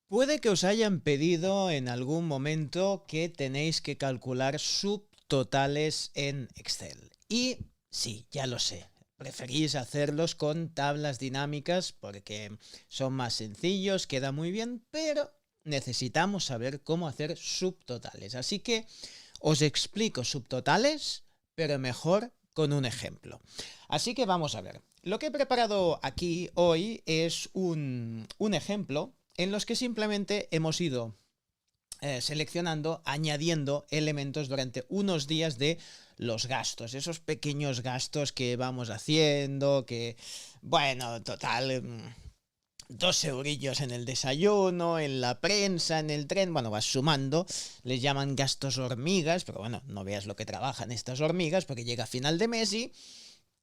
Puede que os hayan pedido en algún momento que tenéis que calcular subtotales en Excel. Y sí, ya lo sé. Preferís hacerlos con tablas dinámicas porque son más sencillos, queda muy bien, pero necesitamos saber cómo hacer subtotales. Así que os explico subtotales, pero mejor con un ejemplo. Así que vamos a ver. Lo que he preparado aquí hoy es un ejemplo en los que simplemente hemos ido seleccionando, añadiendo elementos durante unos días de los gastos, esos pequeños gastos que vamos haciendo, que, bueno, total, 2 eurillos en el desayuno, en la prensa, en el tren, bueno, vas sumando, les llaman gastos hormigas, pero bueno, no veas lo que trabajan estas hormigas porque llega a final de mes y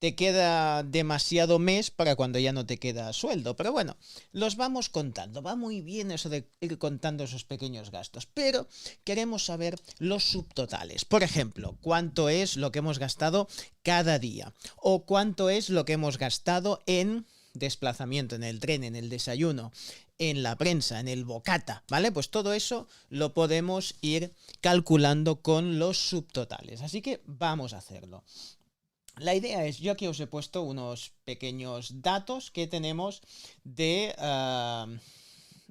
te queda demasiado mes para cuando ya no te queda sueldo. Pero bueno, los vamos contando. Va muy bien eso de ir contando esos pequeños gastos. Pero queremos saber los subtotales. Por ejemplo, cuánto es lo que hemos gastado cada día. O cuánto es lo que hemos gastado en desplazamiento, en el tren, en el desayuno, en la prensa, en el bocata, ¿vale? Pues todo eso lo podemos ir calculando con los subtotales. Así que vamos a hacerlo. La idea es, yo aquí os he puesto unos pequeños datos que tenemos de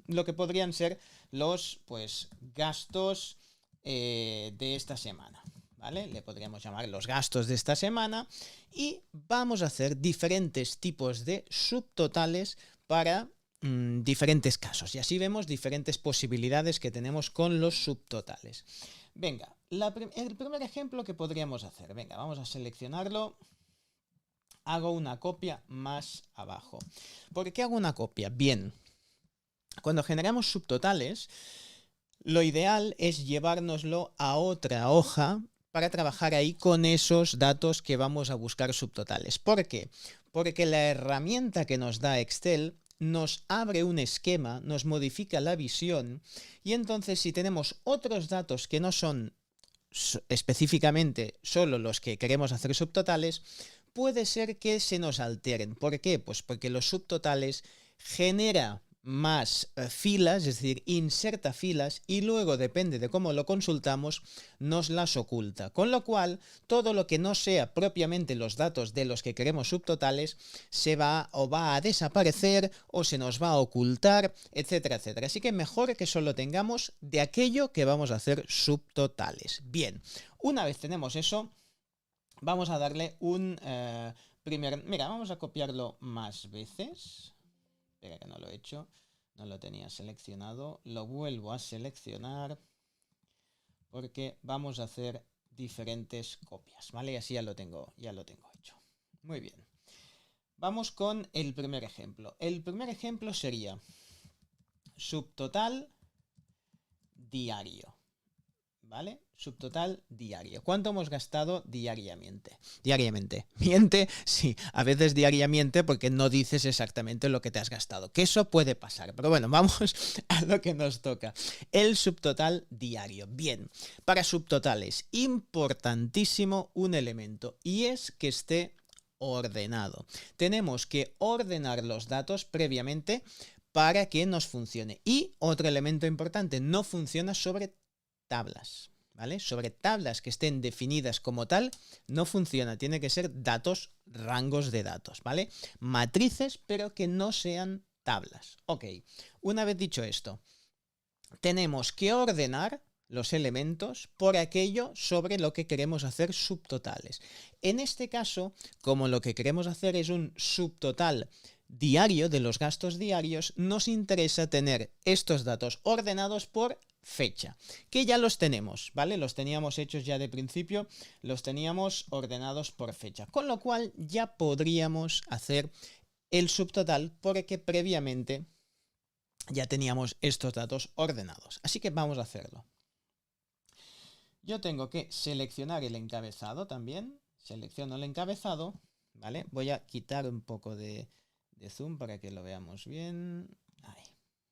lo que podrían ser los pues gastos de esta semana. ¿Vale? Le podríamos llamar los gastos de esta semana y vamos a hacer diferentes tipos de subtotales para diferentes casos y así vemos diferentes posibilidades que tenemos con los subtotales. Venga, el primer ejemplo que podríamos hacer, venga, vamos a seleccionarlo, hago una copia más abajo. ¿Por qué hago una copia? Bien, cuando generamos subtotales, lo ideal es llevárnoslo a otra hoja para trabajar ahí con esos datos que vamos a buscar subtotales. ¿Por qué? Porque la herramienta que nos da Excel nos abre un esquema, nos modifica la visión y entonces si tenemos otros datos que no son específicamente solo los que queremos hacer subtotales, puede ser que se nos alteren. ¿Por qué? Pues porque los subtotales genera más filas, es decir, inserta filas y luego, depende de cómo lo consultamos, nos las oculta. Con lo cual, todo lo que no sea propiamente los datos de los que queremos subtotales se va o va a desaparecer o se nos va a ocultar, etcétera, etcétera. Así que mejor que solo tengamos de aquello que vamos a hacer subtotales. Bien, una vez tenemos eso, vamos a darle un primer... Mira, vamos a copiarlo más veces. Espera que no lo he hecho. No lo tenía seleccionado. Lo vuelvo a seleccionar porque vamos a hacer diferentes copias, ¿vale? Y así ya lo tengo hecho. Muy bien. Vamos con el primer ejemplo. El primer ejemplo sería subtotal diario. ¿Vale? Subtotal diario. ¿Cuánto hemos gastado diariamente? Diariamente. Miente, sí, a veces diariamente porque no dices exactamente lo que te has gastado. Que eso puede pasar. Pero bueno, vamos a lo que nos toca. El subtotal diario. Bien, para subtotales, importantísimo un elemento y es que esté ordenado. Tenemos que ordenar los datos previamente para que nos funcione. Y otro elemento importante, no funciona sobre tablas, ¿vale? Sobre tablas que estén definidas como tal, no funciona. Tiene que ser datos, rangos de datos, ¿vale? Matrices, pero que no sean tablas. Ok, una vez dicho esto, tenemos que ordenar los elementos por aquello sobre lo que queremos hacer subtotales. En este caso, como lo que queremos hacer es un subtotal diario de los gastos diarios, nos interesa tener estos datos ordenados por fecha, que ya los tenemos, ¿vale? Los teníamos hechos ya de principio, los teníamos ordenados por fecha, con lo cual ya podríamos hacer el subtotal porque previamente ya teníamos estos datos ordenados. Así que vamos a hacerlo. Yo tengo que seleccionar el encabezado también. Selecciono el encabezado, ¿vale? Voy a quitar un poco de zoom para que lo veamos bien. Ahí,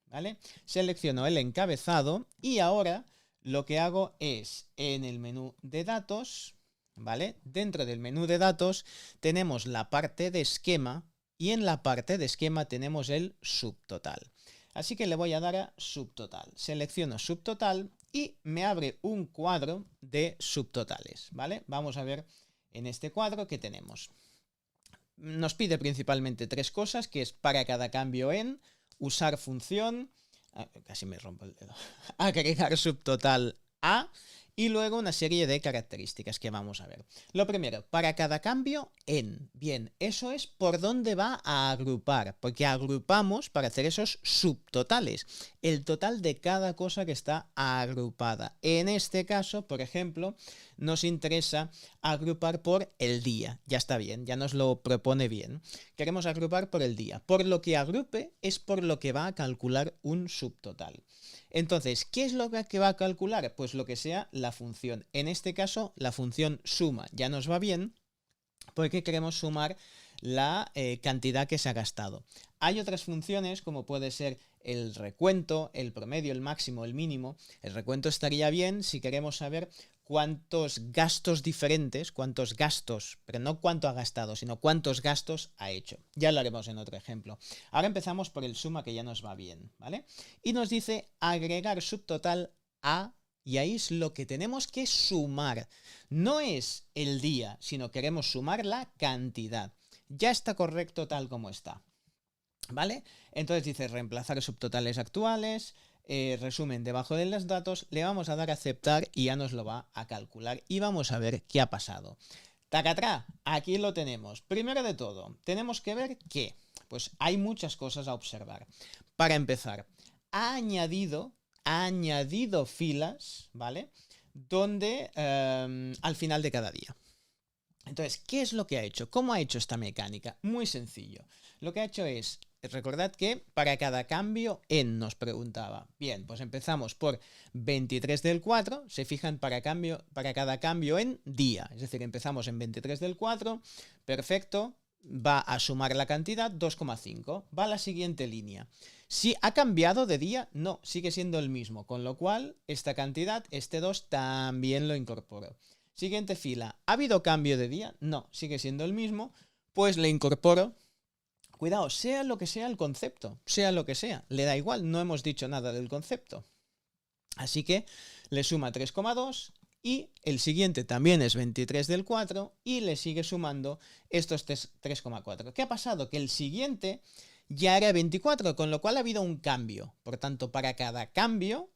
¿vale? Selecciono el encabezado y ahora lo que hago es en el menú de datos, ¿vale? Dentro del menú de datos tenemos la parte de esquema y en la parte de esquema tenemos el subtotal. Así que le voy a dar a subtotal. Selecciono subtotal y me abre un cuadro de subtotales, ¿vale? Vamos a ver en este cuadro qué tenemos. Nos pide principalmente tres cosas, que es para cada cambio en, usar función, casi me rompo el dedo, agregar subtotal a, y luego una serie de características que vamos a ver. Lo primero, para cada cambio en. Bien, eso es por dónde va a agrupar, porque agrupamos para hacer esos subtotales, el total de cada cosa que está agrupada. En este caso, por ejemplo, nos interesa agrupar por el día. Ya está bien, ya nos lo propone bien. Queremos agrupar por el día. Por lo que agrupe es por lo que va a calcular un subtotal. Entonces, ¿qué es lo que va a calcular? Pues lo que sea la función. En este caso, la función suma ya nos va bien porque queremos sumar la cantidad que se ha gastado. Hay otras funciones como puede ser el recuento, el promedio, el máximo, el mínimo. El recuento estaría bien si queremos saber cuántos gastos diferentes, cuántos gastos, pero no cuánto ha gastado, sino cuántos gastos ha hecho. Ya lo haremos en otro ejemplo. Ahora empezamos por el suma, que ya nos va bien, ¿vale? Y nos dice agregar subtotal a, y ahí es lo que tenemos que sumar. No es el día, sino queremos sumar la cantidad. Ya está correcto tal como está, ¿vale? Entonces dice reemplazar subtotales actuales, resumen debajo de los datos, le vamos a dar a aceptar y ya nos lo va a calcular y vamos a ver qué ha pasado. ¡Tacatrá! Aquí lo tenemos. Primero de todo, tenemos que ver que, pues hay muchas cosas a observar. Para empezar, ha añadido filas, ¿vale? Donde al final de cada día. Entonces, ¿qué es lo que ha hecho? ¿Cómo ha hecho esta mecánica? Muy sencillo. Lo que ha hecho es, recordad que para cada cambio en nos preguntaba. Bien, pues empezamos por 23 del 4, se fijan para cada cambio en día. Es decir, empezamos en 23 del 4, perfecto, va a sumar la cantidad 2,5. Va a la siguiente línea. Si ha cambiado de día, no, sigue siendo el mismo, con lo cual esta cantidad, este 2, también lo incorporo. Siguiente fila, ¿ha habido cambio de día? No, sigue siendo el mismo, pues le incorporo. Cuidado, sea lo que sea el concepto, sea lo que sea, le da igual, no hemos dicho nada del concepto. Así que le suma 3,2 y el siguiente también es 23 del 4 y le sigue sumando estos 3,4. ¿Qué ha pasado? Que el siguiente ya era 24, con lo cual ha habido un cambio. Por tanto, para cada cambio,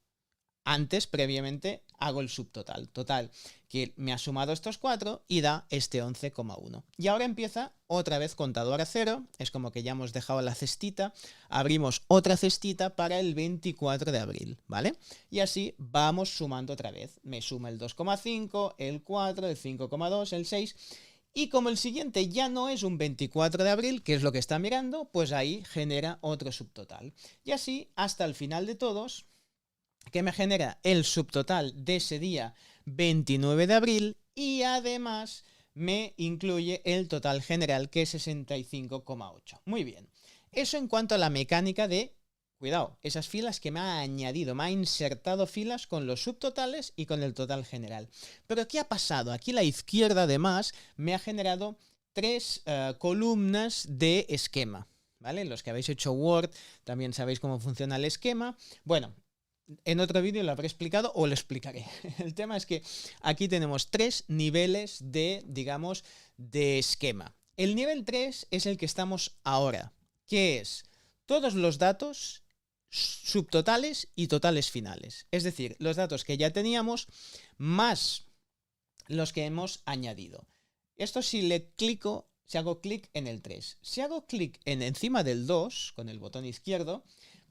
antes, previamente, hago el subtotal. Total, que me ha sumado estos 4 y da este 11,1. Y ahora empieza otra vez contador a 0. Es como que ya hemos dejado la cestita. Abrimos otra cestita para el 24 de abril, ¿vale? Y así vamos sumando otra vez. Me suma el 2,5, el 4, el 5,2, el 6. Y como el siguiente ya no es un 24 de abril, que es lo que está mirando, pues ahí genera otro subtotal. Y así hasta el final de todos, que me genera el subtotal de ese día 29 de abril y además me incluye el total general, que es 65,8. Muy bien. Eso en cuanto a la mecánica de, cuidado, esas filas que me ha añadido, me ha insertado filas con los subtotales y con el total general. Pero ¿qué ha pasado? Aquí a la izquierda además me ha generado 3 columnas de esquema, ¿vale? Los que habéis hecho Word también sabéis cómo funciona el esquema. Bueno, en otro vídeo lo habré explicado o lo explicaré. El tema es que aquí tenemos 3 niveles de, digamos, de esquema. El nivel 3 es el que estamos ahora, que es todos los datos subtotales y totales finales. Es decir, los datos que ya teníamos más los que hemos añadido. Esto si hago clic en el 3. Si hago clic encima del 2, con el botón izquierdo,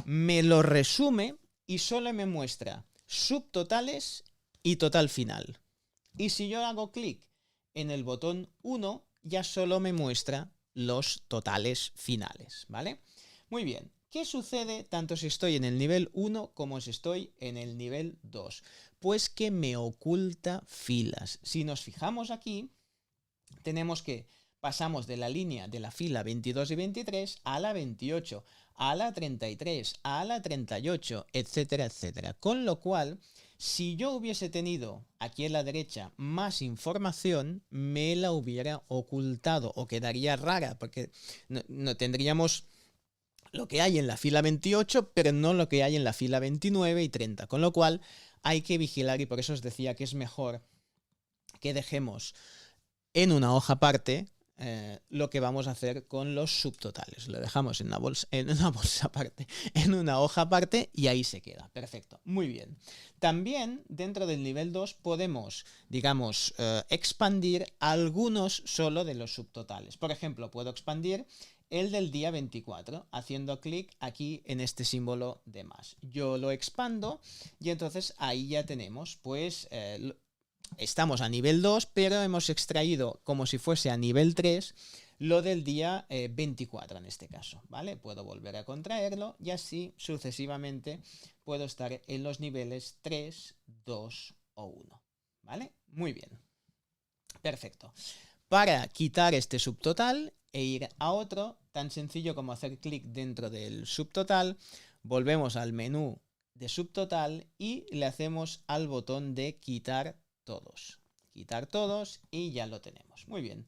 me lo resume y solo me muestra subtotales y total final. Y si yo hago clic en el botón 1, ya solo me muestra los totales finales, ¿vale? Muy bien. ¿Qué sucede tanto si estoy en el nivel 1 como si estoy en el nivel 2? Pues que me oculta filas. Si nos fijamos aquí, tenemos que pasamos de la línea de la fila 22 y 23 a la 28, a la 33, a la 38, etcétera, etcétera. Con lo cual, si yo hubiese tenido aquí en la derecha más información, me la hubiera ocultado o quedaría rara, porque no tendríamos lo que hay en la fila 28, pero no lo que hay en la fila 29 y 30. Con lo cual hay que vigilar y por eso os decía que es mejor que dejemos en una hoja aparte lo que vamos a hacer con los subtotales. Lo dejamos en una bolsa aparte, en una hoja aparte y ahí se queda. Perfecto, muy bien. También dentro del nivel 2 podemos, digamos, expandir algunos solo de los subtotales. Por ejemplo, puedo expandir el del día 24, haciendo clic aquí en este símbolo de más. Yo lo expando y entonces ahí ya tenemos, pues, estamos a nivel 2, pero hemos extraído como si fuese a nivel 3 lo del día 24 en este caso, ¿vale? Puedo volver a contraerlo y así sucesivamente puedo estar en los niveles 3, 2 o 1, ¿vale? Muy bien. Perfecto. Para quitar este subtotal e ir a otro, tan sencillo como hacer clic dentro del subtotal, volvemos al menú de subtotal y le hacemos al botón de quitar todos. Quitar todos y ya lo tenemos. Muy bien.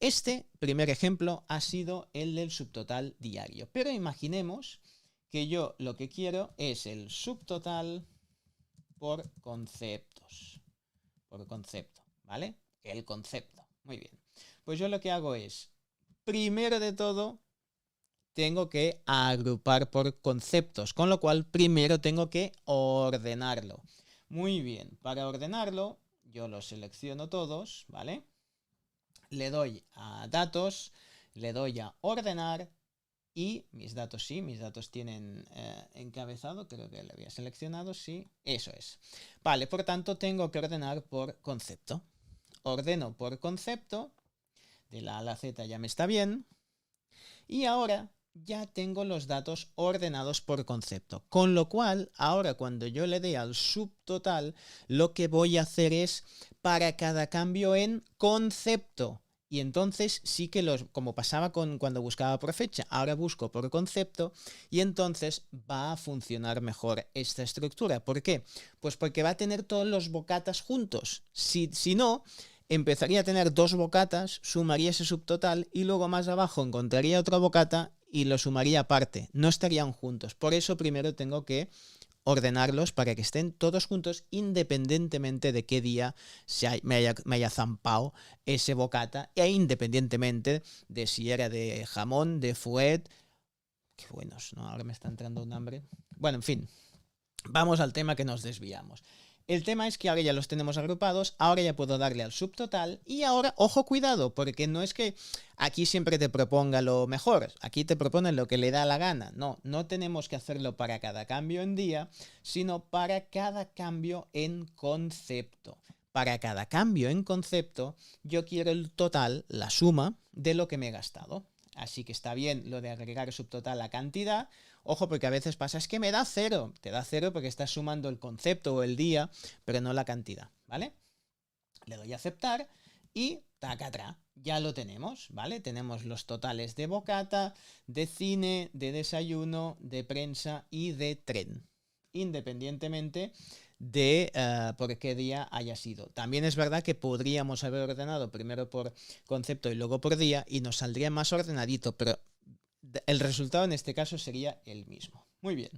Este primer ejemplo ha sido el del subtotal diario. Pero imaginemos que yo lo que quiero es el subtotal por conceptos. Por concepto, ¿vale? El concepto. Muy bien. Pues yo lo que hago es, primero de todo, tengo que agrupar por conceptos, con lo cual primero tengo que ordenarlo. Muy bien, para ordenarlo, yo los selecciono todos, ¿vale? Le doy a datos, le doy a ordenar y mis datos sí, mis datos tienen encabezado, creo que lo había seleccionado, sí, eso es. Vale, por tanto tengo que ordenar por concepto. Ordeno por concepto, de la A a la Z ya me está bien, y ahora ya tengo los datos ordenados por concepto. Con lo cual, ahora cuando yo le dé al subtotal, lo que voy a hacer es para cada cambio en concepto. Y entonces sí que como pasaba cuando buscaba por fecha, ahora busco por concepto y entonces va a funcionar mejor esta estructura. ¿Por qué? Pues porque va a tener todos los bocatas juntos. Si no, empezaría a tener dos bocatas, sumaría ese subtotal y luego más abajo encontraría otra bocata y lo sumaría aparte. No estarían juntos. Por eso primero tengo que ordenarlos para que estén todos juntos independientemente de qué día me haya zampado ese bocata e independientemente de si era de jamón, de fuet. Qué buenos, ¿no? Ahora me está entrando un hambre. Bueno, en fin, vamos al tema que nos desviamos. El tema es que ahora ya los tenemos agrupados, ahora ya puedo darle al subtotal y ahora, ojo, cuidado, porque no es que aquí siempre te proponga lo mejor, aquí te proponen lo que le da la gana. No, no tenemos que hacerlo para cada cambio en día, sino para cada cambio en concepto. Para cada cambio en concepto, yo quiero el total, la suma de lo que me he gastado. Así que está bien lo de agregar subtotal a cantidad. Ojo, porque a veces pasa, es que me da 0. Te da 0 porque estás sumando el concepto o el día, pero no la cantidad, ¿vale? Le doy a aceptar y tacatrá, ya lo tenemos, ¿vale? Tenemos los totales de bocata, de cine, de desayuno, de prensa y de tren, independientemente de por qué día haya sido. También es verdad que podríamos haber ordenado primero por concepto y luego por día y nos saldría más ordenadito, pero el resultado en este caso sería el mismo. Muy bien.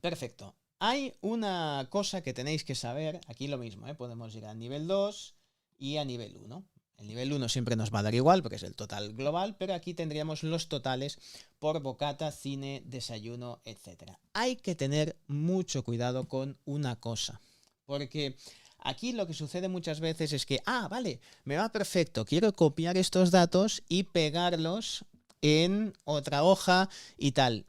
Perfecto. Hay una cosa que tenéis que saber, aquí lo mismo, podemos ir a nivel 2 y a nivel 1. El nivel 1 siempre nos va a dar igual porque es el total global, pero aquí tendríamos los totales por bocata, cine, desayuno, etc. Hay que tener mucho cuidado con una cosa, porque aquí lo que sucede muchas veces es que, vale, me va perfecto, quiero copiar estos datos y pegarlos en otra hoja y tal.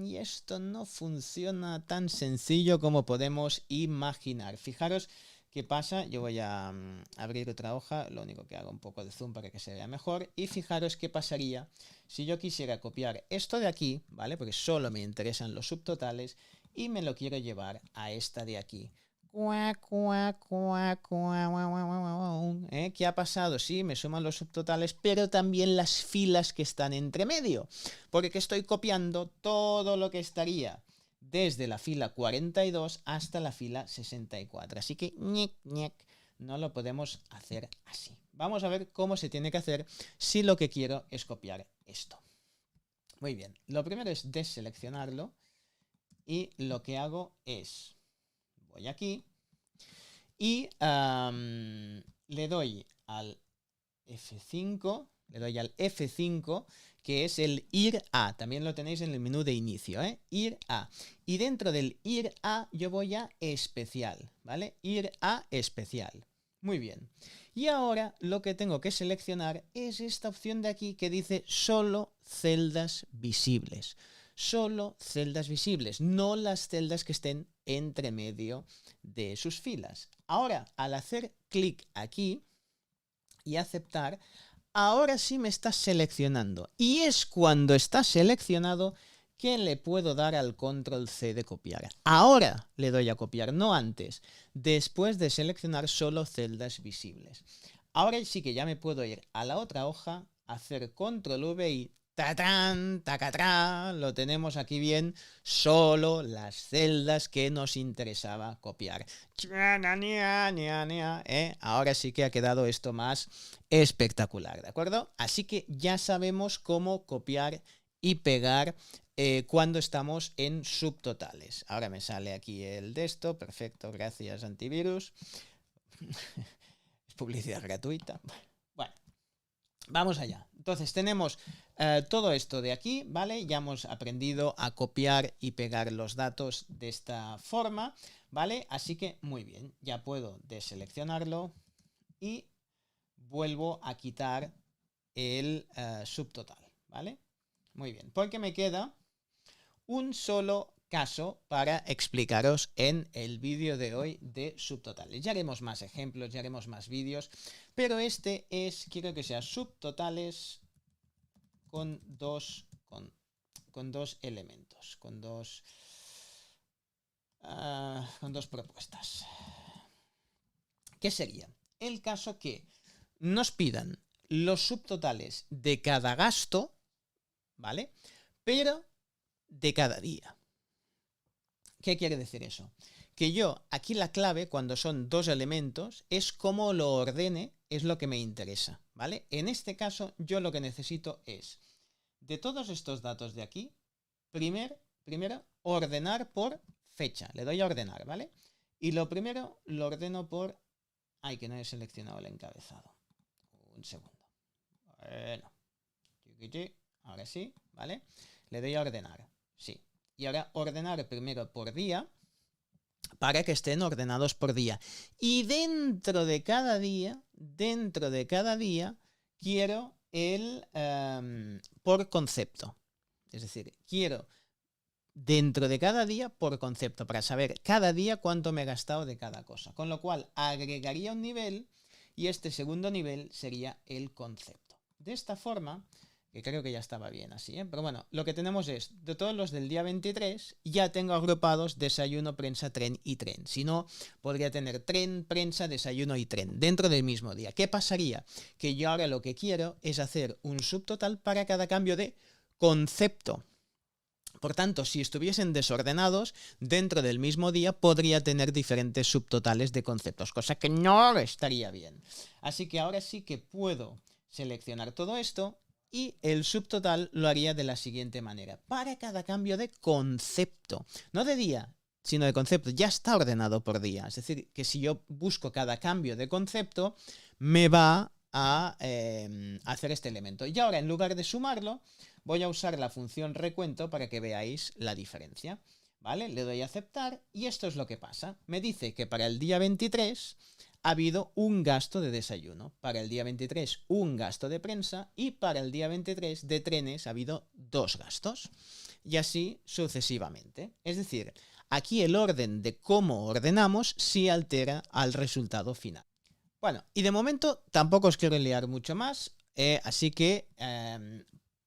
Y esto no funciona tan sencillo como podemos imaginar. Fijaros qué pasa. Yo voy a abrir otra hoja, lo único que hago un poco de zoom para que se vea mejor. Y fijaros qué pasaría si yo quisiera copiar esto de aquí, ¿vale? Porque solo me interesan los subtotales y me lo quiero llevar a esta de aquí. ¿Qué ha pasado? Sí, me suman los subtotales, pero también las filas que están entre medio, porque estoy copiando todo lo que estaría desde la fila 42 hasta la fila 64. Así que no lo podemos hacer así. Vamos a ver cómo se tiene que hacer si lo que quiero es copiar esto. Muy bien. Lo primero es deseleccionarlo y lo que hago es, voy aquí y le doy al F5, que es el ir a. También lo tenéis en el menú de inicio, ¿eh? Ir a. Y dentro del ir a yo voy a especial, ¿vale? Ir a especial. Muy bien. Y ahora lo que tengo que seleccionar es esta opción de aquí que dice solo celdas visibles. Solo celdas visibles, no las celdas que estén entre medio de sus filas. Ahora, al hacer clic aquí y aceptar, ahora sí me está seleccionando. Y es cuando está seleccionado que le puedo dar al control C de copiar. Ahora le doy a copiar, no antes, después de seleccionar solo celdas visibles. Ahora sí que ya me puedo ir a la otra hoja, hacer control V y ¡tatán! ¡Tacatrá! Lo tenemos aquí bien, solo las celdas que nos interesaba copiar. Ahora sí que ha quedado esto más espectacular, ¿de acuerdo? Así que ya sabemos cómo copiar y pegar cuando estamos en subtotales. Ahora me sale aquí el de esto, perfecto, gracias antivirus. Es publicidad gratuita. Bueno, vamos allá. Entonces tenemos todo esto de aquí, ¿vale? Ya hemos aprendido a copiar y pegar los datos de esta forma, ¿vale? Así que muy bien, ya puedo deseleccionarlo y vuelvo a quitar el subtotal, ¿vale? Muy bien, porque me queda un solo caso para explicaros en el vídeo de hoy de subtotales. Ya haremos más ejemplos, ya haremos más vídeos, pero este es, quiero que sea subtotales con dos elementos, con dos propuestas. ¿Qué sería? El caso que nos pidan los subtotales de cada gasto, ¿vale? Pero de cada día. ¿Qué quiere decir eso? Que yo, aquí la clave, cuando son dos elementos, es cómo lo ordene, es lo que me interesa, ¿vale? En este caso, yo lo que necesito es, de todos estos datos de aquí, primero ordenar por fecha. Le doy a ordenar, ¿vale? Y lo primero lo ordeno por... Ay, que no he seleccionado el encabezado. Un segundo. Bueno. Ahora sí, ¿vale? Le doy a ordenar. Sí. Y ahora ordenar primero por día para que estén ordenados por día. Y dentro de cada día, quiero el por concepto. Es decir, quiero dentro de cada día por concepto, para saber cada día cuánto me he gastado de cada cosa. Con lo cual agregaría un nivel y este segundo nivel sería el concepto. De esta forma, que creo que ya estaba bien así, ¿eh? Pero bueno, lo que tenemos es, de todos los del día 23, ya tengo agrupados desayuno, prensa, tren y tren. Si no, podría tener tren, prensa, desayuno y tren dentro del mismo día. ¿Qué pasaría? Que yo ahora lo que quiero es hacer un subtotal para cada cambio de concepto. Por tanto, si estuviesen desordenados, dentro del mismo día podría tener diferentes subtotales de conceptos, cosa que no estaría bien. Así que ahora sí que puedo seleccionar todo esto y el subtotal lo haría de la siguiente manera. Para cada cambio de concepto, no de día, sino de concepto, ya está ordenado por día. Es decir, que si yo busco cada cambio de concepto, me va a hacer este elemento. Y ahora, en lugar de sumarlo, voy a usar la función recuento para que veáis la diferencia, ¿vale? Le doy a aceptar y esto es lo que pasa. Me dice que para el día 23 ha habido un gasto de desayuno, para el día 23 un gasto de prensa y para el día 23 de trenes ha habido 2 gastos y así sucesivamente. Es decir, aquí el orden de cómo ordenamos sí altera al resultado final. Bueno, y de momento tampoco os quiero liar mucho más, así que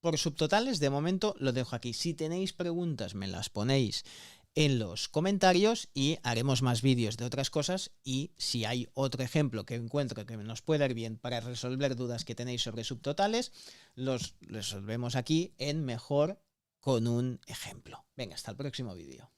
por subtotales de momento lo dejo aquí. Si tenéis preguntas me las ponéis en los comentarios y haremos más vídeos de otras cosas, y si hay otro ejemplo que encuentro que nos pueda ir bien para resolver dudas que tenéis sobre subtotales, los resolvemos aquí en mejor con un ejemplo. Venga, hasta el próximo vídeo.